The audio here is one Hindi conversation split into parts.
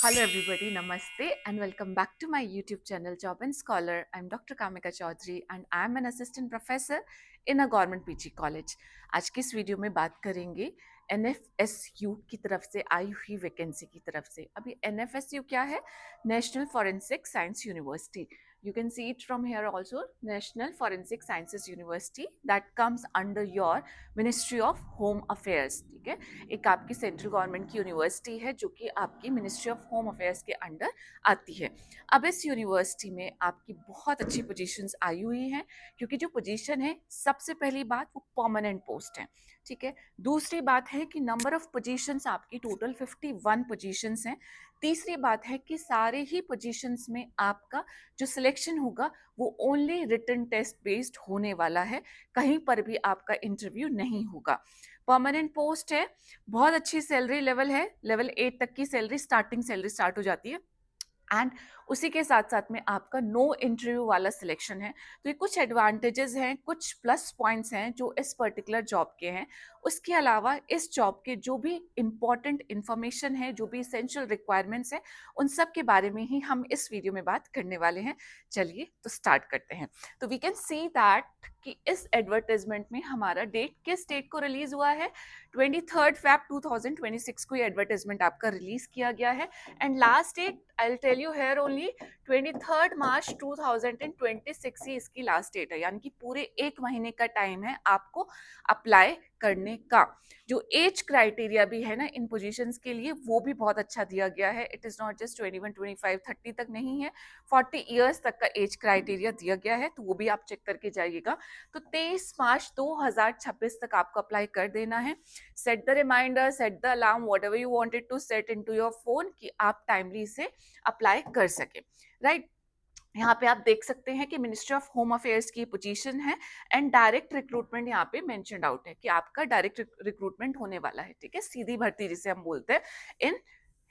Hello everybody, Namaste and welcome back to my YouTube channel Job and Scholar. I'm Dr. Kamika Chaudhary and I'm an assistant professor in a government PG college. आज की इस वीडियो में बात करेंगे NFSU की तरफ से आई हुई वैकेंसी की तरफ से। अभी NFSU क्या है? National forensic science university. You can see it from here also, National Forensic Sciences University that comes under your Ministry of Home Affairs. ठीक है, एक आपकी सेंट्रल गवर्नमेंट की यूनिवर्सिटी है जो कि आपकी मिनिस्ट्री ऑफ होम अफेयर्स के अंडर आती है। अब इस यूनिवर्सिटी में आपकी बहुत अच्छी पोजीशंस आई हुई हैं, क्योंकि जो पोजीशन है, सबसे पहली बात वो परमानेंट पोस्ट है। ठीक है, दूसरी बात है कि नंबर ऑफ पोजीशंस आपकी टोटल 51 पोजीशंस हैं। तीसरी बात है कि सारे ही पोजीशंस में आपका जो सिलेक्शन होगा वो ओनली रिटन टेस्ट बेस्ड होने वाला है, कहीं पर भी आपका इंटरव्यू नहीं होगा। परमानेंट पोस्ट है, बहुत अच्छी सैलरी लेवल है, लेवल 8 तक की सैलरी स्टार्टिंग सैलरी स्टार्ट हो जाती है एंड उसी के साथ साथ में आपका नो इंटरव्यू वाला सिलेक्शन है। तो ये कुछ एडवांटेजेस हैं, कुछ प्लस पॉइंट्स हैं जो इस पर्टिकुलर जॉब के हैं। उसके अलावा इस जॉब के जो भी इंपॉर्टेंट इंफॉर्मेशन है, जो भी इसेंशियल रिक्वायरमेंट्स हैं, उन सब के बारे में ही हम इस वीडियो में बात करने वाले हैं। चलिए तो स्टार्ट करते हैं। तो वी कैन सी दैट कि इस एडवर्टाइजमेंट में हमारा डेट किस डेट को रिलीज हुआ है, 23 Feb 2026 को ये एडवर्टाइजमेंट आपका रिलीज किया गया है and last date I will tell you here only 23 March 2026 ही इसकी लास्ट डेट है, यानी कि पूरे एक महीने का टाइम है आपको अप्लाई करने का। जो एज क्राइटेरिया भी है ना इन पोजीशंस के लिए, वो भी बहुत अच्छा दिया गया है। इट इज नॉट जस्ट 21, 25, 30 तक नहीं है, 40 ईयर्स तक का एज क्राइटेरिया दिया गया है, तो वो भी आप चेक करके जाइएगा। तो 23 मार्च 2026 तक आपको अप्लाई कर देना है। Set the reminder, set the alarm, whatever you wanted to set into your phone कि आप टाइमली से अप्लाई कर सके। राइट, यहाँ पे आप देख सकते हैं कि मिनिस्ट्री ऑफ होम अफेयर्स की पोजीशन है एंड डायरेक्ट रिक्रूटमेंट यहाँ पे मेंशन्ड आउट है कि आपका डायरेक्ट रिक्रूटमेंट होने वाला है। ठीक है, सीधी भर्ती जिसे हम बोलते हैं इन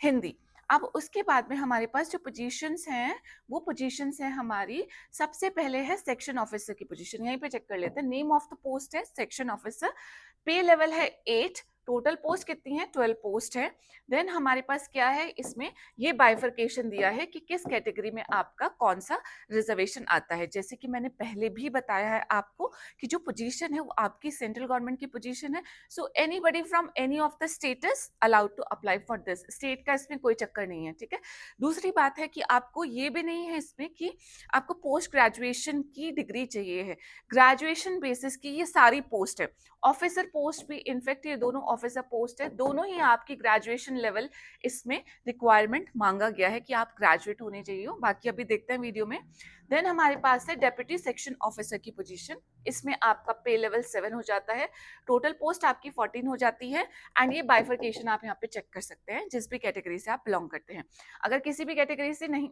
हिंदी। अब उसके बाद में हमारे पास जो पोजीशंस हैं, वो पोजीशंस हैं हमारी, सबसे पहले है सेक्शन ऑफिसर की पोजीशन। यहीं पे चेक कर लेते हैं। नेम ऑफ द पोस्ट है सेक्शन ऑफिसर, पे लेवल है 8, टोटल पोस्ट कितनी है, 12 पोस्ट है। देन हमारे पास क्या है, इसमें ये बाइफर्केशन दिया है कि किस कैटेगरी में आपका कौन सा रिजर्वेशन आता है। जैसे कि मैंने पहले भी बताया है आपको कि जो पोजीशन है वो आपकी सेंट्रल गवर्नमेंट की पोजीशन है। So anybody from any of the states allowed to apply for this. State का इसमें कोई चक्कर नहीं है। ठीक है, दूसरी बात है कि आपको ये भी नहीं है इसमें कि आपको पोस्ट ग्रेजुएशन की डिग्री चाहिए है। ग्रेजुएशन बेसिस की ये सारी पोस्ट है। ऑफिसर पोस्ट भी, इनफैक्ट ये दोनों ऑफिसर पोस्ट है, दोनों ही आपकी ग्रेजुएशन लेवल इसमें रिक्वायरमेंट मांगा गया है कि आप ग्रेजुएट होने चाहिए हो। बाकी अभी देखते हैं वीडियो में। देन हमारे पास है डेप्यूटी सेक्शन ऑफिसर की पोजीशन। इसमें आपका पे लेवल 7 हो जाता है, टोटल पोस्ट आपकी 14 हो जाती है एंड ये बाइफर्केशन आप यहाँ पे चेक कर सकते हैं जिस भी कैटेगरी से आप बिलोंग करते हैं। अगर किसी भी कैटेगरी से नहीं,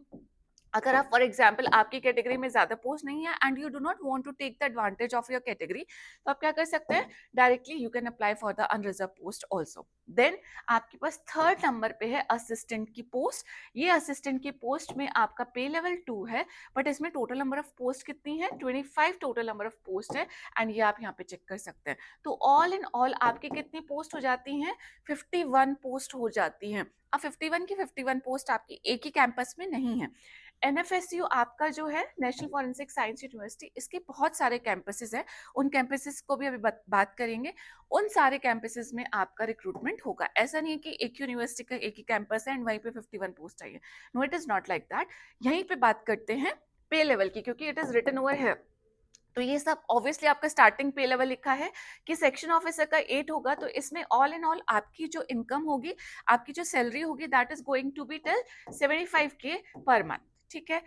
अगर आप फॉर एग्जाम्पल आपकी कैटेगरी में ज्यादा पोस्ट नहीं है and you do not want to take the advantage of your category, तो आप क्या कर सकते हैं, directly you can apply for the unreserved post also. Then आपके पास थर्ड नंबर पे है असिस्टेंट की पोस्ट। ये असिस्टेंट की पोस्ट में आपका पे लेवल 2 है, बट इसमें टोटल नंबर ऑफ पोस्ट कितनी है, 25 टोटल नंबर ऑफ पोस्ट है एंड ये आप यहाँ पे चेक कर सकते हैं। तो ऑल इन ऑल आपकी कितनी पोस्ट हो जाती हैं, 51 पोस्ट हो जाती हैं। अब 51 की 51 पोस्ट आपकी एक ही कैंपस में नहीं है। NFSU आपका जो है नेशनल फॉरेंसिक साइंस यूनिवर्सिटी, इसके बहुत सारे कैंपसेस हैं, उन कैंपसेस को भी अभी बात करेंगे। उन सारे कैंपसेस में आपका रिक्रूटमेंट होगा। ऐसा नहीं है कि एक यूनिवर्सिटी का एक ही कैंपस है एंड वहीं पे 51 पोस्ट आई है। No, it is not like that. यहीं पे बात करते हैं पे लेवल की, क्योंकि इट इज रिटन ओवर है। तो ये सब ऑब्वियसली आपका स्टार्टिंग पे लेवल लिखा है कि सेक्शन ऑफिसर का 8 होगा, तो इसमें ऑल इन ऑल आपकी जो इनकम होगी, आपकी जो सैलरी होगी, that is going to be till 75K per month. ठीक है,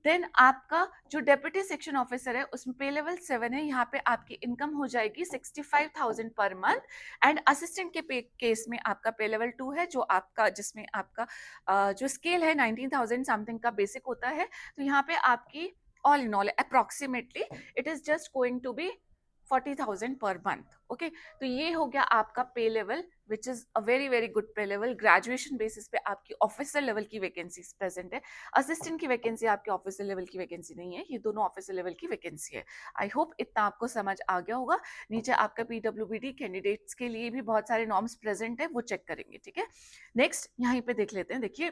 देन आपका जो डेप्यूटी सेक्शन ऑफिसर है उसमें पे लेवल 7 है, यहाँ पे आपकी इनकम हो जाएगी 65,000 पर मंथ एंड असिस्टेंट के पे केस में आपका पे लेवल 2 है, जो आपका जिसमें आपका जो स्केल है 19,000 समथिंग का बेसिक होता है। तो यहाँ पे आपकी all in all approximately it is just going to be 40,000 per month. Okay, तो ये हो गया आपका पे level which is a very very good पे लेवल। ग्रेजुएशन बेसिस पे आपकी ऑफिसर लेवल की वैकेंसी प्रेजेंट है। असिस्टेंट की वैकेंसी आपकी ऑफिसर लेवल की वैकेंसी नहीं है, ये दोनों ऑफिसर लेवल की वैकेंसी है। आई होप इतना आपको समझ आ गया होगा। नीचे आपका PWBD कैंडिडेट्स के लिए भी बहुत सारे नॉर्म्स प्रेजेंट है, वो चेक करेंगे। ठीक है, नेक्स्ट यहाँ पे देख लेते हैं। देखिए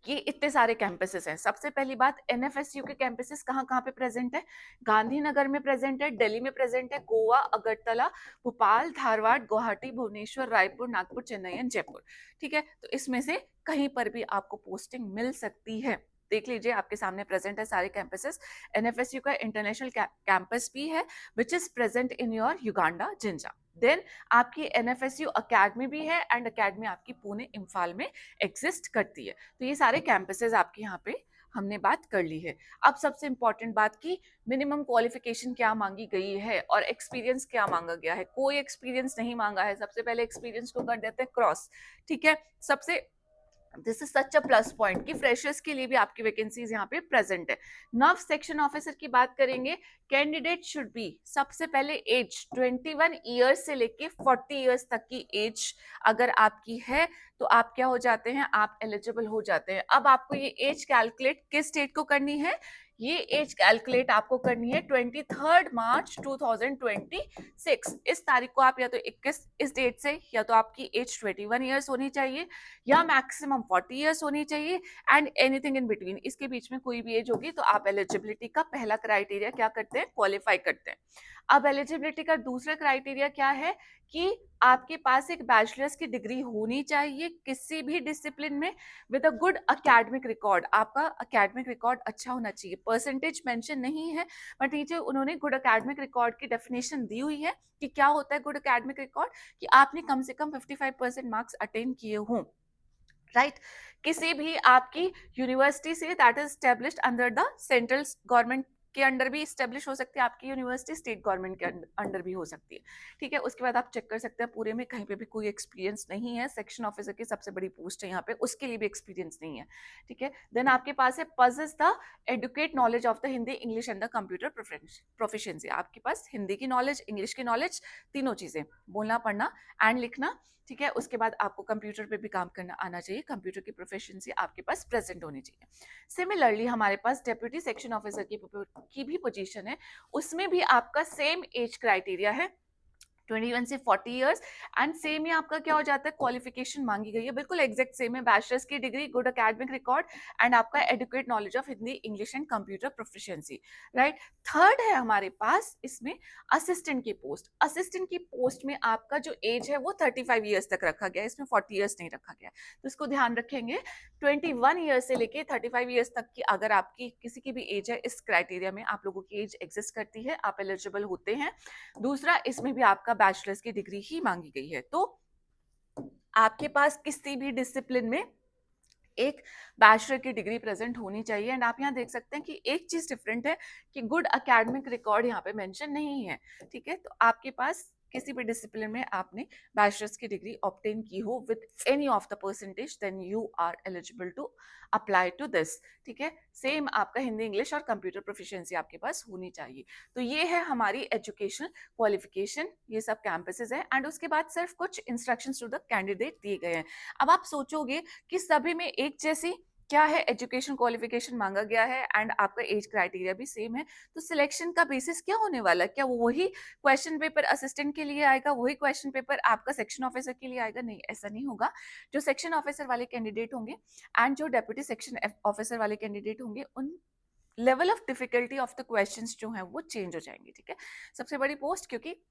कि इतने सारे कैंपसेस हैं। सबसे पहली बात, एनएफएसयू के कैंपसेस कहाँ-कहाँ पे प्रेजेंट है? गांधीनगर में प्रेजेंट है, दिल्ली में प्रेजेंट है, गोवा, अगरतला, भोपाल, धारवाड़, गुवाहाटी, भुवनेश्वर, रायपुर, नागपुर, चेन्नई एंड जयपुर। ठीक है, तो इसमें से कहीं पर भी आपको पोस्टिंग मिल सकती है। देख लीजिए, आपके सामने प्रेजेंट है सारे कैंपसेस। एनएफएसयू का इंटरनेशनल कैंपस भी है which is present in your Uganda Jinja. Then आपकी एनएफएसयू अकेडमी भी है एंड अकेडमी आपकी पुणे इम्फाल में एग्जिस्ट करती है। तो ये सारे कैंपसेस आपके यहाँ पे हमने बात कर ली है। अब सबसे इंपॉर्टेंट बात की मिनिमम क्वालिफिकेशन क्या मांगी गई है और एक्सपीरियंस क्या मांगा गया है। कोई एक्सपीरियंस नहीं मांगा है। सबसे पहले एक्सपीरियंस को कर देते हैं क्रॉस। ठीक है, सबसे this is such a plus point कि फ्रेशर्स के लिए भी आपकी वैकेंसीज यहाँ पे प्रेजेंट है। नव सेक्शन ऑफिसर की बात करेंगे, कैंडिडेट शुड बी, सबसे पहले एज 21 ईयर्स से लेके 40 ईयर्स तक की एज अगर आपकी है तो आप क्या हो जाते हैं, आप एलिजिबल हो जाते हैं। अब आपको ये एज कैलकुलेट किस डेट को करनी है? ये एज कैलकुलेट आपको करनी है 23 मार्च 2026। इस तारीख को आप या तो 21 इस डेट से, या तो आपकी एज 21 ईयर्स होनी चाहिए या मैक्सिमम 40 ईयर्स होनी चाहिए एंड एनीथिंग इन बिटवीन। इसके बीच में कोई भी एज होगी तो आप एलिजिबिलिटी का पहला क्राइटेरिया क्या करते हैं, क्वालिफाई करते हैं। अब एलिजिबिलिटी का दूसरा क्राइटेरिया क्या है कि आपके पास एक बैचलर्स की डिग्री होनी चाहिए किसी भी डिसिप्लिन में with a good academic record. आपका अकेडमिक रिकॉर्ड अच्छा होना चाहिए। परसेंटेज मेंशन नहीं है बट नीचे उन्होंने गुड अकेडमिक रिकॉर्ड की डेफिनेशन दी हुई है कि क्या होता है गुड अकेडमिक रिकॉर्ड, कि आपने कम से कम 55% मार्क्स अटेन किए हों। राइट किसी भी आपकी university say that is established under the central government के अंडर भी स्टेब्लिश हो सकती है आपकी यूनिवर्सिटी, स्टेट गवर्नमेंट के अंडर भी हो सकती है। ठीक है, उसके बाद आप चेक कर सकते हैं पूरे में कहीं पे भी कोई एक्सपीरियंस नहीं है। सेक्शन ऑफिसर की सबसे बड़ी पोस्ट है यहाँ पे, उसके लिए भी एक्सपीरियंस नहीं है। ठीक है, देन आपके पास है possess the educate knowledge of the Hindi, English and the computer proficiency. आपके पास हिंदी की नॉलेज, इंग्लिश की नॉलेज, तीनों चीजें, बोलना पढ़ना एंड लिखना। ठीक है, उसके बाद आपको कंप्यूटर पे भी काम करना आना चाहिए, कंप्यूटर की प्रोफिशिएंसी आपके पास प्रेजेंट होनी चाहिए। सिमिलरली हमारे पास डेप्यूटी सेक्शन ऑफिसर की भी पोजीशन है, उसमें भी आपका सेम एज क्राइटेरिया है 21 से 40 इयर्स एंड सेम ही आपका क्या हो जाता है, क्वालिफिकेशन मांगी गई है बिल्कुल एग्जैक्ट सेम है, बैचलर्स की degree, good academic record and आपका educate knowledge of Hindi, English and computer proficiency. Right, third है हमारे पास इसमें असिस्टेंट की पोस्ट। असिस्टेंट की पोस्ट में आपका जो एज है वो 35 ईयर्स तक रखा गया है, इसमें 40 ईयर्स नहीं रखा गया है, तो इसको ध्यान रखेंगे। 21 ईयर्स से लेके 35 ईयर्स तक की अगर आपकी किसी की भी एज है, इस क्राइटेरिया में आप लोगों की एज एग्जिस्ट करती है, आप एलिजिबल होते हैं। दूसरा, इसमें भी आपका बैचलर्स की डिग्री ही मांगी गई है, तो आपके पास किसी भी डिसिप्लिन में एक बैचलर की डिग्री प्रेजेंट होनी चाहिए। एंड आप यहाँ देख सकते हैं कि एक चीज डिफरेंट है कि गुड एकेडमिक रिकॉर्ड यहाँ पे मेंशन नहीं है। ठीक है, तो आपके पास किसी भी डिसिप्लिन में आपने बैचलर्स की डिग्री ऑब्टेन की हो with any of the percentage, then you are eligible to apply to this. ठीक है, सेम आपका हिंदी, इंग्लिश और कंप्यूटर प्रोफिशिएंसी आपके पास होनी चाहिए। तो ये है हमारी एजुकेशन क्वालिफिकेशन, ये सब कैंपसेस है एंड उसके बाद सिर्फ कुछ इंस्ट्रक्शंस टू द कैंडिडेट दिए गए हैं। अब आप सोचोगे कि सभी में एक जैसी क्या है, एजुकेशन क्वालिफिकेशन मांगा गया है एंड आपका एज क्राइटेरिया भी सेम है, तो सिलेक्शन का बेसिस क्या होने वाला है? क्या वही क्वेश्चन पेपर असिस्टेंट के लिए आएगा, वही क्वेश्चन पेपर आपका सेक्शन ऑफिसर के लिए आएगा? नहीं, ऐसा नहीं होगा। जो सेक्शन ऑफिसर वाले कैंडिडेट होंगे एंड जो डेप्यूटी सेक्शन ऑफिसर वाले कैंडिडेट होंगे, उन level of difficulty of the questions जो है वो चेंज हो जाएंगे। ठीक है, सबसे बड़ी पोस्ट, क्योंकि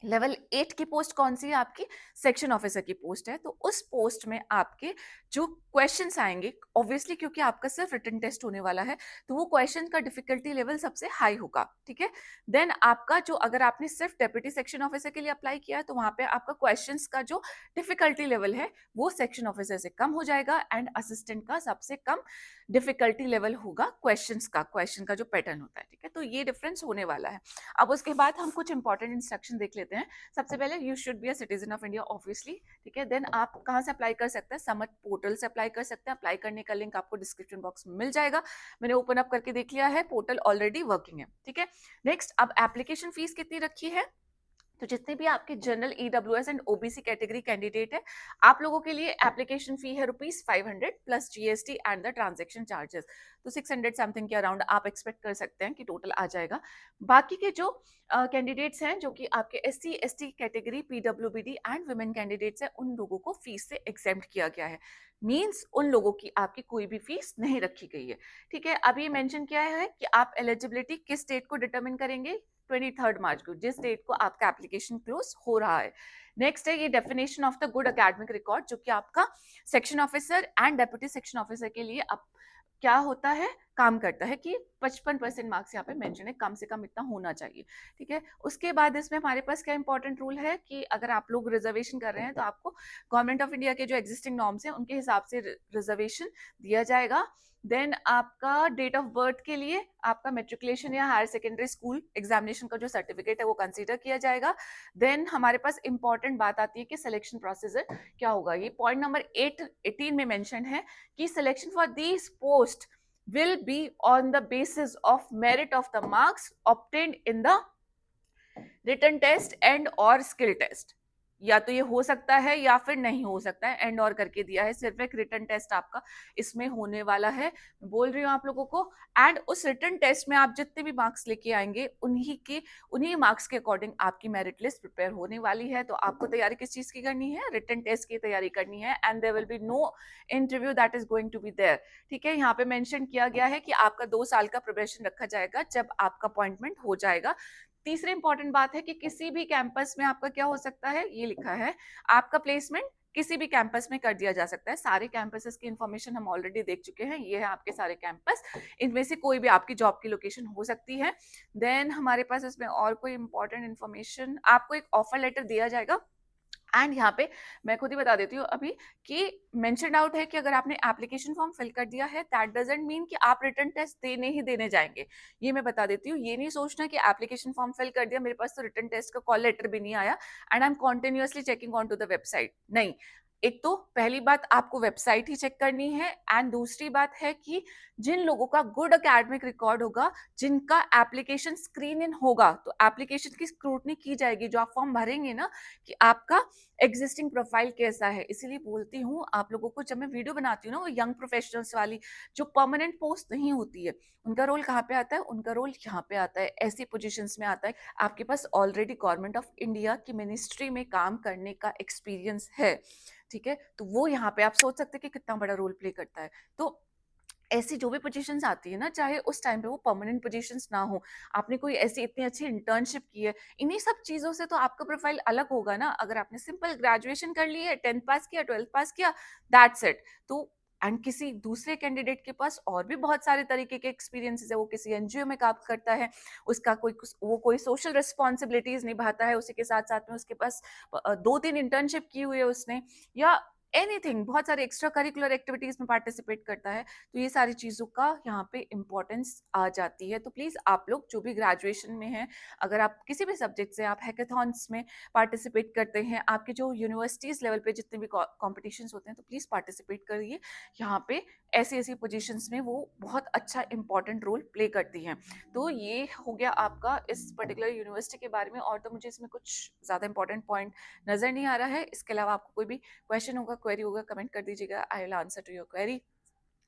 लेवल 8 की पोस्ट कौन सी है आपकी, सेक्शन ऑफिसर की पोस्ट है, तो उस पोस्ट में आपके जो क्वेश्चंस आएंगे, ऑब्वियसली क्योंकि आपका सिर्फ रिटन टेस्ट होने वाला है, तो वो क्वेश्चन का डिफिकल्टी लेवल सबसे हाई होगा। ठीक है, देन आपका जो, अगर आपने सिर्फ डेप्यूटी सेक्शन ऑफिसर के लिए अप्लाई किया है तो वहां पे आपका क्वेश्चंस का जो डिफिकल्टी लेवल है वो सेक्शन ऑफिसर से कम हो जाएगा एंड असिस्टेंट का सबसे कम डिफिकल्टी लेवल होगा क्वेश्चंस का, क्वेश्चन का जो पैटर्न होता है। ठीक है, तो ये डिफरेंस होने वाला है। अब उसके बाद हम कुछ इंपॉर्टेंट इंस्ट्रक्शन देख लेते हैं। सबसे पहले, you should be a citizen of India obviously. ठीक है, देन आप कहाँ से अप्लाई कर सकते हैं, समट पोर्टल से अप्लाई कर सकते हैं। अप्लाई करने का लिंक आपको डिस्क्रिप्शन बॉक्स में मिल जाएगा, मैंने ओपन अप करके देख लिया है, पोर्टल ऑलरेडी वर्किंग है। ठीक है, नेक्स्ट, अब एप्लीकेशन फीस कितनी रखी है, तो जितने भी आपके general EWS and OBC category candidate है, आप लोगों के लिए एप्लीकेशन फी है ₹500 plus GST and the transaction charges. तो 600 समथिंग के अराउंड आप एक्सपेक्ट कर सकते हैं कि टोटल आ जाएगा। बाकी के जो कैंडिडेट्स हैं जो कि आपके SC ST category PWBD and women candidates हैं, उन लोगों को फीस से एग्जेम्प्ट किया गया है। मींस उन लोगों की आपकी कोई भी फीस नहीं रखी गई है। ठीक है, अब ये मेंशन किया है कि आप एलिजिबिलिटी किस डेट को डिटरमिन करेंगे, 23 मार्च को, जिस डेट को आपका एप्लीकेशन क्लोज हो रहा है। नेक्स्ट है ये definition of the good academic record, जो कि आपका section officer and deputy section officer के लिए अब क्या होता है, काम करता है कि 55% मार्क्स यहाँ पे मेंशन है, कम से कम इतना होना चाहिए। ठीक है, उसके बाद इसमें हमारे पास क्या इंपॉर्टेंट रूल है कि अगर आप लोग रिजर्वेशन कर रहे हैं तो आपको गवर्नमेंट ऑफ इंडिया के जो एग्जिस्टिंग नॉर्म्स हैं उनके हिसाब से रिजर्वेशन दिया जाएगा। देन आपका डेट ऑफ बर्थ के लिए आपका मेट्रिकुलेशन या हायर सेकेंडरी स्कूल एग्जामिनेशन का जो सर्टिफिकेट है वो कंसीडर किया जाएगा। देन हमारे पास इंपॉर्टेंट बात आती है कि सिलेक्शन प्रोसीजर क्या होगा। ये पॉइंट नंबर 18 में मेंशन है कि selection for this post will be on the basis of merit of the marks obtained in the written test and or skill test। या तो ये हो सकता है या फिर नहीं हो सकता है, एंड और करके दिया है। सिर्फ एक रिटन टेस्ट आपका इसमें होने वाला है, बोल रही हूँ आप लोगों को। एंड उस रिटन टेस्ट में आप जितने भी मार्क्स लेके आएंगे उन्हीं मार्क्स के अकॉर्डिंग आपकी मेरिट लिस्ट प्रिपेयर होने वाली है। तो आपको तैयारी किस चीज की करनी है, रिटन टेस्ट की तैयारी करनी है। And there will be no interview that is going to be there. ठीक है, यहाँ पे मेंशन किया गया है कि आपका 2 साल का प्रोबेशन रखा जाएगा जब आपका अपॉइंटमेंट हो जाएगा। तीसरी इंपॉर्टेंट बात है कि किसी भी कैंपस में आपका क्या हो सकता है, ये लिखा है आपका प्लेसमेंट किसी भी कैंपस में कर दिया जा सकता है। सारे कैंपसेस की इंफॉर्मेशन हम ऑलरेडी देख चुके हैं, ये है आपके सारे कैंपस, इनमें से कोई भी आपकी जॉब की लोकेशन हो सकती है। देन हमारे पास इसमें और कोई इंपॉर्टेंट इंफॉर्मेशन, आपको एक ऑफर लेटर दिया जाएगा। एंड यहाँ पे मैं खुद ही बता देती हूँ अभी कि मेंशन आउट है कि अगर आपने एप्लीकेशन फॉर्म फिल कर दिया है दैट डजंट मीन कि आप रिटन टेस्ट देने जाएंगे। ये मैं बता देती हूँ, ये नहीं सोचना कि एप्लीकेशन फॉर्म फिल कर दिया, मेरे पास तो रिटन टेस्ट का कॉल लेटर भी नहीं आया and I am continuously checking on to the website. नहीं, एक तो पहली बात आपको वेबसाइट ही चेक करनी है, एंड दूसरी बात है कि जिन लोगों का गुड एकेडमिक रिकॉर्ड होगा, जिनका एप्लीकेशन स्क्रीन इन होगा, तो एप्लीकेशन की स्क्रूटनी की जाएगी। जो आप फॉर्म भरेंगे ना कि आपका एग्जिस्टिंग प्रोफाइल कैसा है। इसीलिए बोलती हूँ आप लोगों को, जब मैं वीडियो बनाती हूँ ना, वो यंग प्रोफेशनल्स वाली जो परमानेंट पोस्ट नहीं होती है, उनका रोल कहाँ पे आता है, उनका रोल यहाँ पे आता है, ऐसी पोजीशंस में आता है आपके पास ऑलरेडी गवर्नमेंट ऑफ इंडिया की मिनिस्ट्री में काम करने का एक्सपीरियंस है। ठीक है, तो वो यहाँ पे आप सोच सकते हैं कि कितना बड़ा रोल प्ले करता है। तो ऐसी जो भी पोजीशंस आती है ना, चाहे उस टाइम पे वो परमानेंट पोजीशंस ना हो, आपने कोई ऐसी इतनी अच्छी इंटर्नशिप की है, इन्हीं सब चीजों से तो आपका प्रोफाइल अलग होगा ना। अगर आपने सिंपल ग्रेजुएशन कर ली है, 10th पास किया, 12th पास किया, दैट्स इट। तो एंड किसी दूसरे कैंडिडेट के पास और भी बहुत सारे तरीके के एक्सपीरियंसेस है, वो किसी एनजीओ में काम करता है, उसका वो कोई सोशल रिस्पॉन्सिबिलिटीज निभाता है, उसी के साथ साथ में उसके पास 2-3 इंटर्नशिप की हुई है उसने, या एनीथिंग, बहुत सारे एक्स्ट्रा करिकुलर एक्टिविटीज में पार्टिसिपेट करता है। तो ये सारी चीज़ों का यहाँ पे इम्पोर्टेंस आ जाती है। तो प्लीज़ आप लोग जो भी ग्रेजुएशन में हैं, अगर आप किसी भी सब्जेक्ट से आप हैकेथॉन्स में पार्टिसिपेट करते हैं, आपके जो यूनिवर्सिटीज़ लेवल पे जितने भी कॉम्पिटिशन्स होते हैं, तो प्लीज़ पार्टिसिपेट करिए। यहाँ पे ऐसी ऐसी पोजीशंस में वो बहुत अच्छा इंपॉर्टेंट रोल प्ले करती हैं। तो ये हो गया आपका इस पर्टिकुलर यूनिवर्सिटी के बारे में। और तो मुझे इसमें कुछ ज़्यादा इंपॉर्टेंट पॉइंट नज़र नहीं आ रहा है। इसके अलावा आपको कोई भी क्वेश्चन होगा, क्वेरी होगा, कमेंट कर दीजिएगा, I will answer to your query,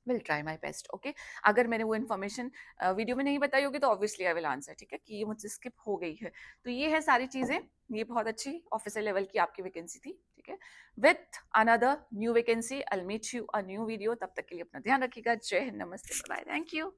will try my best. Okay, अगर मैंने वो इन्फॉर्मेशन वीडियो में नहीं बताई होगी तो ऑब्वियसली आई विल आंसर। ठीक है, कि ये मुझसे स्किप हो गई है। तो ये है सारी चीज़ें, ये बहुत अच्छी ऑफिसर लेवल की आपकी वैकेंसी थी। ठीक है, with another new vacancy I will meet you a new video. तब तक के लिए अपना ध्यान रखिएगा। जय हिंद, नमस्ते, बाय, थैंक यू।